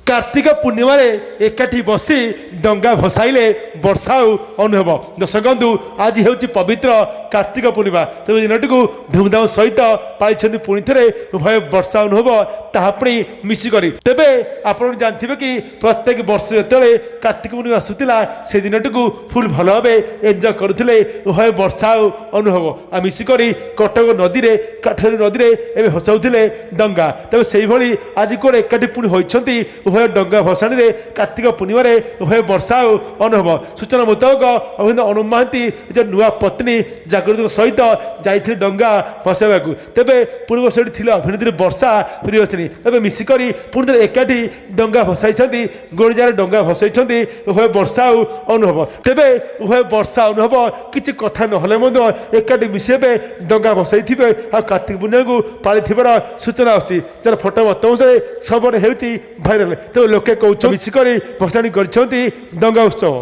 कार्तिक पूर्णिमा एकाठी बसी डंगा भसाइले वर्षा अनुभव। दर्शक बंधु आज हूँ पवित्र कार्तिक पूर्णिमा तेज दिन टी धूमधाम सहित पाई पुणी थे उभय वर्षा अनुभव तापुणी मिसिक तेरे आप जानते कि प्रत्येक वर्ष जो कार्तिक पूर्णिमा आसूला से दिन टी फुल भल भाव एंजय करुले उभय वर्षा अनुभव आ मिसिक कटक नदी में काठरी नदी में भसाऊे डंगा तेज से आज कौन एकाठी पुणी होती उभय डंगा भसाणी में कार्तिक पूर्णिमा उभय वर्षा अनुभव। सूचना मुताबक अभिनेता अनुप महांती जो नुआ पत्नी जागृति सहित जाइए डंगा भसाइबा तेरे पूर्व से अभिनेत्री वर्षा प्रियदर्शिनी तेज मिसिक पुणी एकाठी डंगा भसाई गोड़जार डंगा भसाई उभय वर्षा अनुभव। तेरे उभय वर्षा अनुभव किसी कथा ना एकाठी मिसेबे डंगा भसाई आ कार्तिक पूर्णिमा को पाली सूचना आसी तार फोटो बर्तमान सबरे भाइराल तेज लोके कौच मिसिक भसाणी कर डंगा उत्सव।